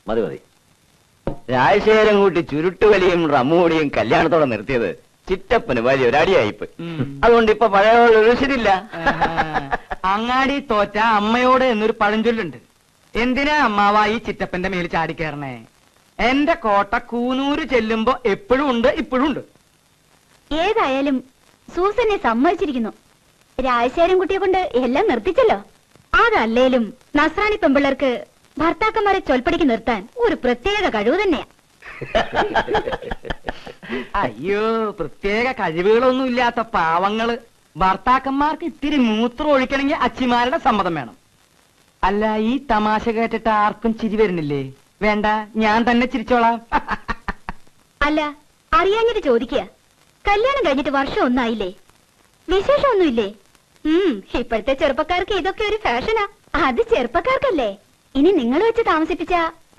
മതി മതി. രാജശേഖരം കൂട്ടി ചുരുട്ടുവലിയും റമ്മൂടിയും കല്യാണത്തോടെ നിർത്തിയത് ചിറ്റപ്പന് വലിയ ഒരടിയായിപ്പോയി. അതുകൊണ്ട് ഇപ്പൊ പഴയ രുചിയില്ല. അങ്ങാടി തോറ്റ അമ്മയോട് എന്നൊരു പഴഞ്ചൊല്ലുണ്ട്. എന്തിനാ അമ്മാവ ഈ ചിറ്റപ്പന്റെ മേൽ ചാടിക്കേറണേ? എന്റെ കോട്ട കൂനൂര് ചെല്ലുമ്പോ എപ്പോഴും ഉണ്ട്, ഇപ്പോഴും ഉണ്ട്. ഏതായാലും സൂസനെ സമ്മതിച്ചിരിക്കുന്നു. രാജശേഖരൻ കുട്ടിയെ കൊണ്ട് എല്ലാം നിർത്തിച്ചല്ലോ. അതല്ലേലും നസ്രാണി പെമ്പിള്ളേർക്ക് ഭർത്താക്കന്മാരെ ചൊൽപ്പടിക്ക് നിർത്താൻ ഒരു പ്രത്യേക കഴിവ് തന്നെയാ. അയ്യോ, പ്രത്യേക കഴിവുകളൊന്നും ഇല്ലാത്ത പാവങ്ങള്. ഭർത്താക്കന്മാർക്ക് ഇത്തിരി മൂത്രം ഒഴിക്കണമെങ്കിൽ അച്ചിമാരുടെ സമ്മതം വേണം. അല്ല, ഈ തമാശ കേട്ടിട്ട് ആർക്കും ചിരി വരുന്നില്ലേ? വേണ്ട, ഞാൻ തന്നെ ചിരിച്ചോളാം. അല്ല, അറിയാഞ്ഞിട്ട് ചോദിക്കുക. കല്യാണം കഴിഞ്ഞിട്ട് വർഷം ഒന്നായില്ലേ? വിശേഷമൊന്നുമില്ലേ? ഇപ്പോഴത്തെ ചെറുപ്പക്കാർക്ക് ഇതൊക്കെ ഒരു ഫാഷനാ. അത് ചെറുപ്പക്കാർക്കല്ലേ. ഇനി നിങ്ങൾ വെച്ച് താമസിപ്പിച്ച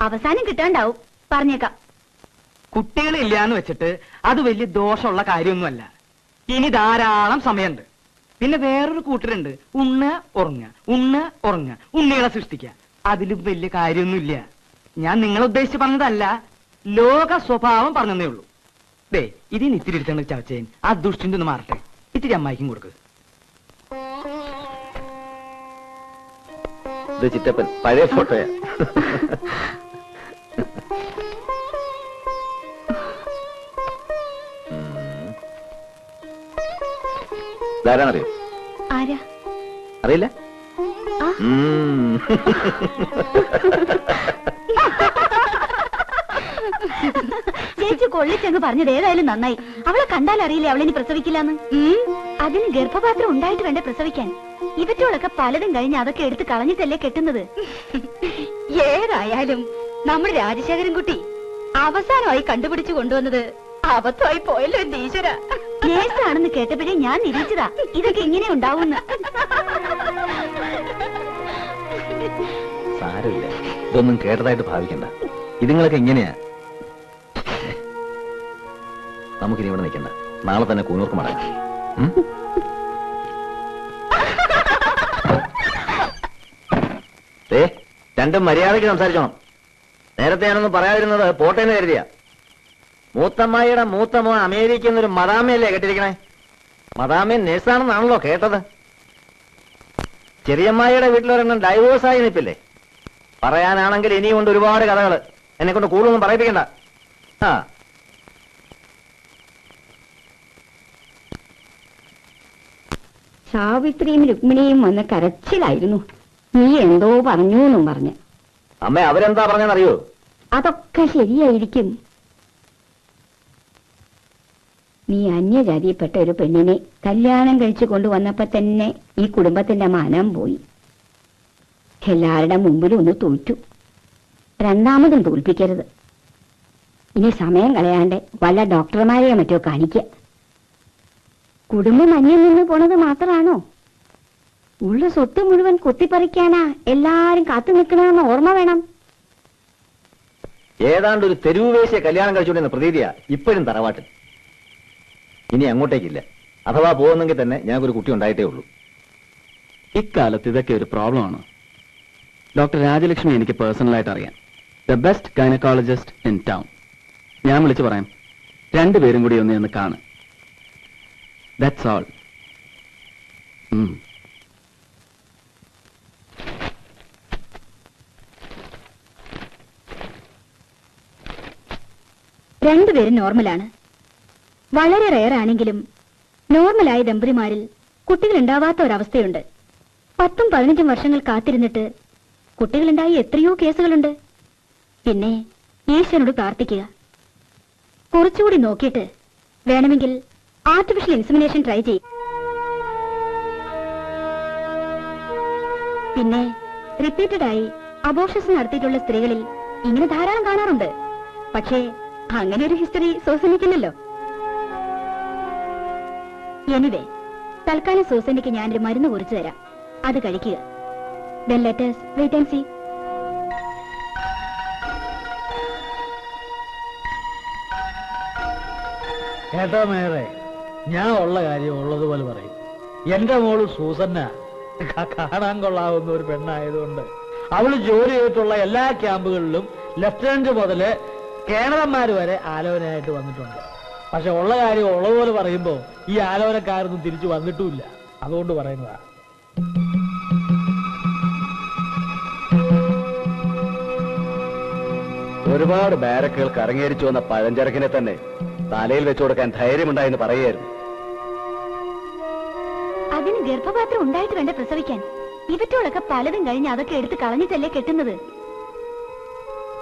അവസാനം കിട്ടാണ്ടാവും. പറഞ്ഞേക്കാം. കുട്ടികളില്ലാന്ന് വെച്ചിട്ട് അത് വലിയ ദോഷമുള്ള കാര്യമൊന്നുമല്ല. ഇനി ധാരാളം സമയമുണ്ട്. പിന്നെ വേറൊരു കൂട്ടരുണ്ട്, ഉണ്ണ ഉറങ്ങ, ഉണ്ണ ഉറങ്ങ, ഉണ്ണികളെ സൃഷ്ടിക്കുക. അതിലും വലിയ കാര്യമൊന്നുമില്ല. ഞാൻ നിങ്ങളെ ഉദ്ദേശിച്ച് പറഞ്ഞതല്ല, ലോക സ്വഭാവം പറഞ്ഞതേ ഉള്ളൂ. ദേ, ഇതിന് ഇത്തിരി എടുത്തേണ്ട ചവച്ചേൻ. ആ ദുഷ്ടിന്റെ ഒന്ന് മാറട്ടെ. ഇത്തിരി അമ്മായിക്കും കൊടുക്ക്. ചിറ്റപ്പൻ പഴയ ഫോട്ടോയാ. ധാരാന്നറിയോ? ആരാ? അറിയില്ല. ചേച്ചി കൊള്ളിച്ചെന്ന് പറഞ്ഞത് ഏതായാലും നന്നായി. അവളെ കണ്ടാൽ അറിയില്ലേ അവളിനി പ്രസവിക്കില്ലാന്ന്. അതിന് ഗർഭപാത്രം ഉണ്ടായിട്ട് വേണ്ട പ്രസവിക്കാൻ. ഇവറ്റോളൊക്കെ പലതും കഴിഞ്ഞ് അതൊക്കെ എടുത്ത് കളഞ്ഞിട്ടല്ലേ കെട്ടുന്നത്. ഏതായാലും നമ്മുടെ രാജശേഖരൻ കുട്ടി അവസാനമായി കണ്ടുപിടിച്ചു കൊണ്ടുവന്നത് അബദ്ധമായി പോയല്ലോ എന്റെ ഈശ്വര. നേഴ്സാണെന്ന് കേട്ടപ്പോഴേ ഞാൻ നിരീക്ഷിച്ചതാ ഇതൊക്കെ ഇങ്ങനെ ഉണ്ടാവുന്ന. സാരമില്ല, ഇതൊന്നും കേട്ടതായിട്ട് ഭാവിക്കണ്ട. ഇതുങ്ങളൊക്കെ ഇങ്ങനെയാ. നമുക്കിനി ഇവിടെ നിൽക്കണ്ട, നാളെ തന്നെ കൂനൂർക്ക് മടങ്ങാം. രണ്ടും മര്യാദയ്ക്ക് സംസാരിച്ചോണം. നേരത്തെ ഞാനൊന്നും പറയാതിരുന്നത് പോട്ടേന്ന് കരുതിയ. മൂത്തമ്മായിയുടെ മൂത്തമോ അമേരിക്കയിൽ നിന്നൊരു മദാമയല്ലേ കേട്ടിരിക്കണേ? മദാമ നേഴ്സാണെന്നാണല്ലോ കേട്ടത്. ചെറിയമ്മായിയുടെ വീട്ടിലൊരെണ്ണം ഡൈവോഴ്സായി നിൽപ്പില്ലേ? പറയാനാണെങ്കിൽ ഇനിയും കൊണ്ട് ഒരുപാട് കഥകള്. എന്നെ കൊണ്ട് കൂടുതലൊന്നും പറയിപ്പിക്കണ്ട. സാവിത്രിയും രുക്മിണിയും വന്ന് കരച്ചിലായിരുന്നു. നീ എന്തോ പറഞ്ഞു എന്നും പറഞ്ഞ്. അമ്മ, അവരെന്താ പറഞ്ഞെന്നറിയോ? അതൊക്കെ ശരിയായിരിക്കും. നീ അന്യജാതിയിൽപ്പെട്ട ഒരു പെണ്ണിനെ കല്യാണം കഴിച്ചു കൊണ്ടുവന്നപ്പോ തന്നെ ഈ കുടുംബത്തിന്റെ മാനം പോയി. എല്ലാവരുടെ മുമ്പിലും ഒന്ന് തോറ്റു. രണ്ടാമതും തോൽപ്പിക്കരുത്. ഇനി സമയം കളയാണ്ട് വല്ല ഡോക്ടർമാരെയോ മറ്റോ കാണിക്കുക. കുടുംബം അന്യം നിന്ന് പോണത് മാത്രമാണോ? ഉള്ള സ്വത്ത് മുഴുവൻ കൊത്തിപ്പറിക്കാനാ എല്ലാരും കാത്തു നിൽക്കണമെന്ന് ഓർമ്മ വേണം. ഏതാണ്ട് ഒരു തെരുവുവേശിയെ കല്യാണം കഴിച്ചുകൊണ്ടിരുന്ന പ്രതീതിയാ ഇപ്പോഴും തറവാട്ടിൽ. ഇനി അങ്ങോട്ടേക്കില്ല. അഥവാ പോകുന്നെങ്കിൽ തന്നെ ഞങ്ങൾക്കൊരു കുട്ടി ഉണ്ടായിട്ടേ ഉള്ളൂ. ഇക്കാലത്ത് ഇതൊക്കെ ഒരു പ്രോബ്ലമാണ്. ഡോക്ടർ രാജലക്ഷ്മി എനിക്ക് പേഴ്സണലായിട്ട് അറിയാം. The best gynaecologist in town. ഞാൻ വിളിച്ചു പറയാം, രണ്ടുപേരും കൂടി ഒന്ന് കാണ്. That's all. രണ്ടുപേരും നോർമലാണ്. വളരെ റെയർ ആണെങ്കിലും നോർമലായ ദമ്പതിമാരിൽ കുട്ടികൾ ഉണ്ടാവാത്ത ഒരവസ്ഥയുണ്ട്. 10-15 വർഷങ്ങൾ കാത്തിരുന്നിട്ട് കുട്ടികളുണ്ടായി എത്രയോ കേസുകളുണ്ട്. പിന്നെ ഈശ്വരനോട് പ്രാർത്ഥിക്കുക. കുറച്ചുകൂടി നോക്കിയിട്ട് വേണമെങ്കിൽ ആർട്ടിഫിഷ്യൽ ഇൻസെമിനേഷൻ ട്രൈ ചെയ്യും. പിന്നെ റിപ്പീറ്റഡായി അബോർഷൻസ് നടത്തിയിട്ടുള്ള സ്ത്രീകളിൽ ഇങ്ങനെ ധാരാളം കാണാറുണ്ട്. പക്ഷേ അങ്ങനെ ഒരു ഹിസ്റ്ററി സൂസനിക്കില്ലല്ലോ. എനിവേ, തൽക്കാലം സൂസനിക്ക് ഞാനൊരു മരുന്ന് കുറിച്ചു തരാം. അത് കഴിക്കുക. Then let us wait and see. കേട്ടോ മേറെ, ഞാൻ ഉള്ള കാര്യം ഉള്ളതുപോലെ പറയും. എന്റെ മോള് സൂസന്ന കാണാൻ കൊള്ളാവുന്ന ഒരു പെണ്ണായതുകൊണ്ട് അവള് ജോലി ചെയ്തിട്ടുള്ള എല്ലാ ക്യാമ്പുകളിലും ലെഫ്റ്റനന്റ് മുതല് കേണലന്മാര് വരെ ആലോചനയായിട്ട് വന്നിട്ടുണ്ട്. പക്ഷെ ഉള്ള കാര്യം ഉള്ളതുപോലെ പറയുമ്പോ ഈ ആലോചനക്കാരൊന്നും തിരിച്ചു വന്നിട്ടുമില്ല. അതുകൊണ്ട് പറയുന്നതാ. ഒരുപാട് ബാരക്കുകൾക്ക് അരങ്ങേറിച്ചു വന്ന പഴഞ്ചരക്കിനെ തന്നെ തലയിൽ വെച്ചു കൊടുക്കാൻ ധൈര്യമുണ്ടായെന്ന് പറയുകയായിരുന്നു. അതിന് ഗർഭപാത്രം ഉണ്ടായിട്ട് വേണ്ട പ്രസവിക്കാൻ. ഇവറ്റോളൊക്കെ പലതും കഴിഞ്ഞ് അതൊക്കെ എടുത്ത് കളഞ്ഞിട്ടല്ലേ കെട്ടുന്നത്.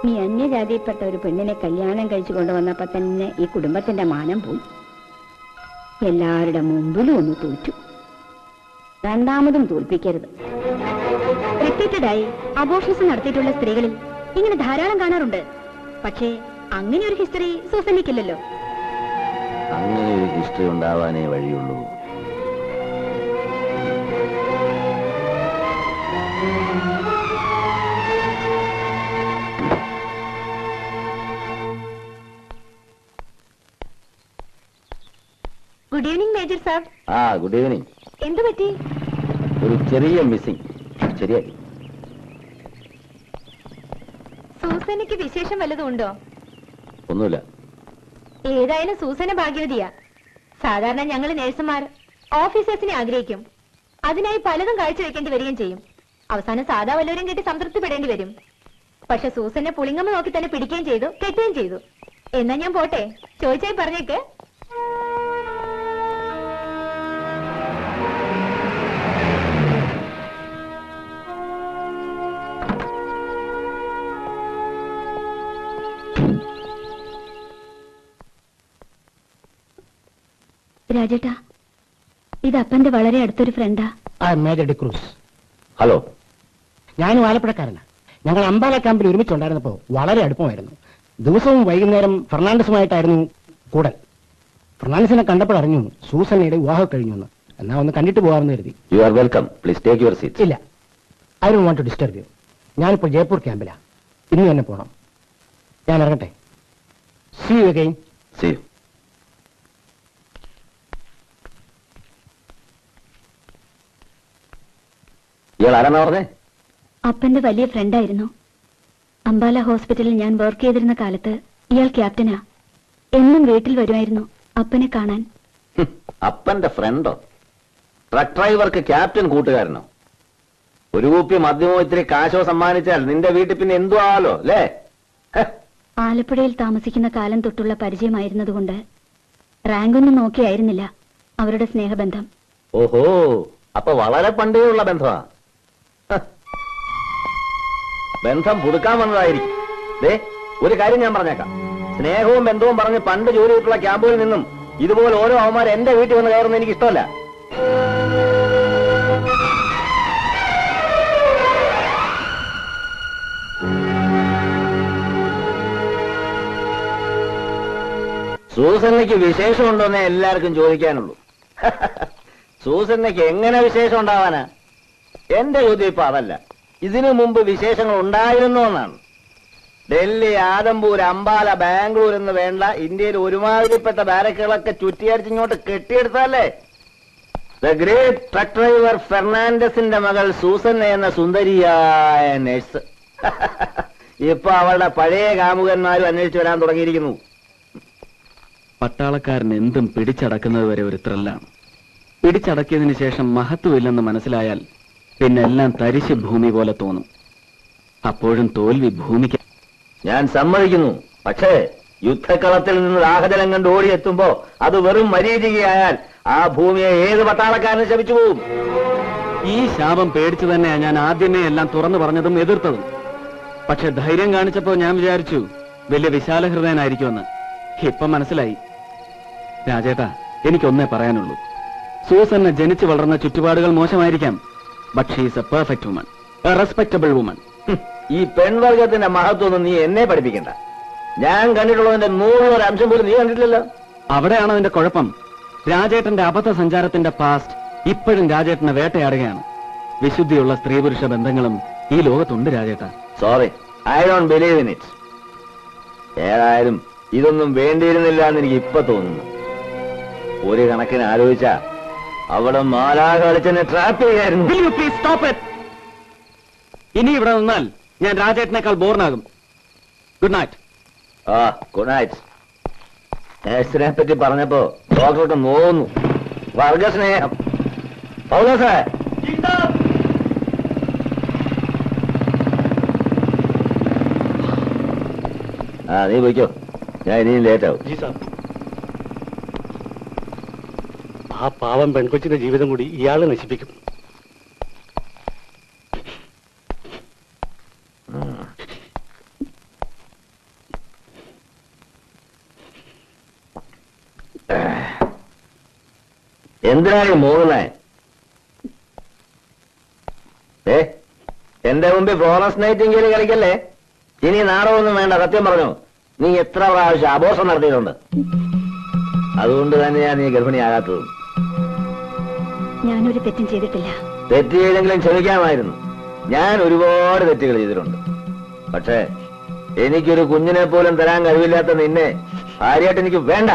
നീ അന്യജാതിയിൽപ്പെട്ട ഒരു പെണ്ണിനെ കല്യാണം കഴിച്ചു കൊണ്ടുവന്നപ്പോ തന്നെ ഈ കുടുംബത്തിന്റെ മാനം പോയി. എല്ലാവരുടെ മുമ്പിലും ഒന്ന് തോറ്റു. രണ്ടാമതും തോൽപ്പിക്കരുത്. റിപ്പീറ്റഡായി അബോർഷൻസ് നടത്തിയിട്ടുള്ള സ്ത്രീകളിൽ ഇങ്ങനെ ധാരാളം കാണാറുണ്ട്. പക്ഷേ അങ്ങനെ ഒരു ഹിസ്റ്ററി സൂസന്നിക്കില്ലല്ലോ. അങ്ങനെ ഒരു ഹിസ്റ്ററി ഉണ്ടാവാനേ വഴിയുള്ളൂ. Good evening major sir. Good evening. എന്തു പറ്റി? ഒരു ചെറിയ മിസ്സിംഗ്. ശരിയായി. സൂസനയ്ക്ക് വിശേഷം വല്ലതും ഉണ്ടോ? ഒന്നുമില്ല. ഏതായാലും സൂസന ഭാഗ്യവതിയാ. സാധാരണ ഞങ്ങൾ നേഴ്സുമാർ ഓഫീസേഴ്സിനെ ആഗ്രഹിക്കും. അതിനായി പലതും കാഴ്ചവെക്കേണ്ടി വരികയും ചെയ്യും. അവസാനം സാധാ വല്ലവരും കെട്ടി സംതൃപ്തിപ്പെടേണ്ടി വരും. പക്ഷെ സൂസനെ പുളിങ്ങമ്മ നോക്കി തന്നെ പിടിക്കുകയും ചെയ്തു, കെട്ടുകയും ചെയ്തു. എന്നാ ഞാൻ പോട്ടെ. ചോദിച്ചായി പറഞ്ഞേക്ക്. രാജേട്ടാ, ഇത് അപ്പന്റെ വളരെ അടുത്തൊരു ഫ്രണ്ടാ. മേജർ ഡിക്രൂസ്. ഹലോ. ഞാനും ആലപ്പുഴക്കാരനാ. ഞങ്ങൾ അമ്പാല ക്യാമ്പിൽ ഒരുമിച്ചുണ്ടായിരുന്നപ്പോ വളരെ അടുപ്പമായിരുന്നു. ദിവസവും വൈകുന്നേരം ഫെർണാണ്ടസുമായിട്ടായിരുന്നു കൂടൽ. ഫെർണാണ്ടസിനെ കണ്ടപ്പോൾ അറിഞ്ഞു സൂസന്നയുടെ വിവാഹം കഴിഞ്ഞു എന്ന്. എന്നാ ഒന്ന് കണ്ടിട്ട് പോകാമെന്ന് കരുതി. You are welcome. Please take your seat. ഇല്ല, I don't want to disturb you. ഞാനിപ്പോൾ ജയ്പൂർ ക്യാമ്പിലാ. ഇന്ന് തന്നെ പോകണം. ഞാൻ ഇറങ്ങട്ടെ. See you again. See you. ഇയാൾ ആരാന്നാ പറഞ്ഞേ? അപ്പന്റെ വലിയ ഫ്രണ്ടായിരുന്നു. അംബാല ഹോസ്പിറ്റലിൽ ഞാൻ വർക്ക് ചെയ്തിരുന്ന കാലത്ത് ഇയാൾ ക്യാപ്റ്റനാ. എന്നും വീട്ടിൽ വരുമായിരുന്നു അപ്പനെ കാണാൻ. അപ്പന്റെ ഫ്രണ്ടോ? ട്രക്ക് ഡ്രൈവർക്ക് ക്യാപ്റ്റൻ കൂട്ടുകാരനോ? ഒരു കുപ്പി മദ്യമോ ഇത്തിരി കാശോ സമ്മാനിച്ചാൽ നിന്റെ വീട്ടിൽ പിന്നെ എന്തു ആവാലോ അല്ലേ? ആലപ്പുഴയിൽ താമസിക്കുന്ന കാലം തൊട്ടുള്ള പരിചയമായിരുന്നതുകൊണ്ട് റാങ്കൊന്നും നോക്കിയായിരുന്നില്ല അവരുടെ സ്നേഹബന്ധം. ഓഹോ, അപ്പൊ വളരെ പണ്ടേ ഉള്ള ബന്ധമാ. ബന്ധം പുതുക്കാൻ വന്നതായിരിക്കും. ദേ, ഒരു കാര്യം ഞാൻ പറഞ്ഞേക്കാം. സ്നേഹവും ബന്ധവും പറഞ്ഞ് പണ്ട് ജോലി ചെയ്തിട്ടുള്ള ക്യാമ്പുകളിൽ നിന്നും ഇതുപോലെ ഓരോ അവന്മാർ എന്റെ വീട്ടിൽ വന്ന് കയറുന്നത് എനിക്ക് ഇഷ്ടമല്ല. സൂസന്നയ്ക്ക് വിശേഷമുണ്ടോന്നേ എല്ലാവർക്കും ചോദിക്കാനുള്ളൂ. സൂസന്നയ്ക്ക് എങ്ങനെ വിശേഷം ഉണ്ടാവാനാ? എന്റെ ചോദ്യം ഇപ്പൊ അതല്ല. ഇതിനു മുമ്പ് വിശേഷങ്ങൾ ഉണ്ടായിരുന്നോ എന്നാണ്. ഡൽഹി, ആദംപൂർ, അംബാല, ബാംഗ്ലൂർ എന്ന് വേണ്ട ഇന്ത്യയിൽ ഒരുമാതിരിപ്പെട്ട ബാരക്കുകളൊക്കെ ചുറ്റിയടിച്ചിങ്ങോട്ട് കെട്ടിയെടുത്തല്ലേ. ദ ഗ്രേറ്റ് ട്രക്ക് ഡ്രൈവർ ഫെർണാണ്ടസിന്റെ മകൾ സൂസന്ന എന്ന സുന്ദരിയായ നഴ്സ് ഇപ്പൊ അവളുടെ പഴയ കാമുകന്മാരും അന്വേഷിച്ചു വരാൻ തുടങ്ങിയിരിക്കുന്നു. പട്ടാളക്കാരൻ എന്തും പിടിച്ചടക്കുന്നത് വരെ ഒരു ത്രില്ലാണ്. പിടിച്ചടക്കിയതിനു ശേഷം മഹത്വമില്ലെന്ന് മനസ്സിലായാൽ പിന്നെ എല്ലാം തരിശ് ഭൂമി പോലെ തോന്നും. അപ്പോഴും തോൽവി ഭൂമിക്ക്. ഞാൻ സമ്മതിക്കുന്നു. പക്ഷേ യുദ്ധക്കളത്തിൽ നിന്ന് ദാഹജലം കണ്ട് ഓടിയെത്തുമ്പോ അത് വെറും മരീചികയായാൽ ആ ഭൂമിയെ ഏത് പട്ടാളക്കാരന് ശപിച്ചു പോവും. ഈ ശാപം പേടിച്ചു തന്നെയാ ഞാൻ ആദ്യമേ എല്ലാം തുറന്നു പറഞ്ഞതും എതിർത്തതും. പക്ഷെ ധൈര്യം കാണിച്ചപ്പോ ഞാൻ വിചാരിച്ചു വലിയ വിശാല ഹൃദയനായിരിക്കുമെന്ന്. ഇപ്പൊ മനസ്സിലായി. രാജേട്ടാ, എനിക്കൊന്നേ പറയാനുള്ളൂ. സൂസന്ന ജനിച്ചു വളർന്ന ചുറ്റുപാടുകൾ മോശമായിരിക്കാം. But she is a perfect woman, a respectable woman. ഈ പെൺവർഗത്തിന്റെ മഹത്വമൊന്നും നീ എന്നെ പഠിപ്പിക്കണ്ട. ഞാൻ കണ്ടിട്ടുള്ളതിന്റെ 100 അംശം പോലും നീ കണ്ടിട്ടില്ലല്ലോ. അവിടെയാണ് അതിന്റെ കുഴപ്പം. രാജേട്ടന്റെ അബദ്ധ സഞ്ചാരത്തിന്റെ പാസ്റ്റ് ഇപ്പോഴും രാജേട്ടനെ വേട്ടയാടുകയാണ്. വിശുദ്ധിയുള്ള സ്ത്രീ പുരുഷ ബന്ധങ്ങളും ഈ ലോകത്തുണ്ട് രാജേട്ടാ. Sorry, I don't believe in it. ഏതായാലും ഇതൊന്നും വേണ്ടിയിരുന്നില്ല എന്ന് എനിക്ക് ഇപ്പൊ തോന്നുന്നു. ഒരു കണക്കിന് ആലോചിച്ചാ അവിടെ മാലാ കളിച്ചെന്നെ ട്രാപ്പ് ചെയ്യായിരുന്നു. ഇനി ഇവിടെ നിന്നാൽ ഞാൻ രാജേട്ടനേക്കാൾ ബോറിനാകും. Good night. ആ ഗുഡ് നൈറ്റ്. നേഴ്സിനെ പറ്റി പറഞ്ഞപ്പോ ഡോക്ടർക്ക് നോവുന്നു. വർഗസ്നേഹം. പൗലോസേ, ആ നീ പോയിക്കോ, ഞാൻ ഇനിയും ലേറ്റ് ആവും. ആ പാവം പെൺകൊച്ചിന്റെ ജീവിതം കൂടി ഇയാള് നശിപ്പിക്കും. എന്തിനാണ് മൂന്നേ? എന്റെ മുമ്പിൽ ഫ്ലോറൻസ് നൈറ്റിംഗേൽ കളിക്കല്ലേ. ഇനി നാടകമൊന്നും വേണ്ട. സത്യം പറഞ്ഞു, നീ എത്ര പ്രാവശ്യം അബോഷം നടത്തിയിട്ടുണ്ട്. അതുകൊണ്ട് തന്നെയാ നീ ഗർഭിണിയാകാത്തതും. ഞാനൊരു തെറ്റും ചെയ്തിട്ടില്ല. തെറ്റ് ചെയ്തെങ്കിലും ക്ഷമിക്കാമായിരുന്നു. ഞാൻ ഒരുപാട് തെറ്റുകൾ ചെയ്തിട്ടുണ്ട്. പക്ഷേ എനിക്കൊരു കുഞ്ഞിനെ പോലും തരാൻ കഴിവില്ലാത്ത നിന്നെ ഭാര്യയായിട്ട് എനിക്ക് വേണ്ട.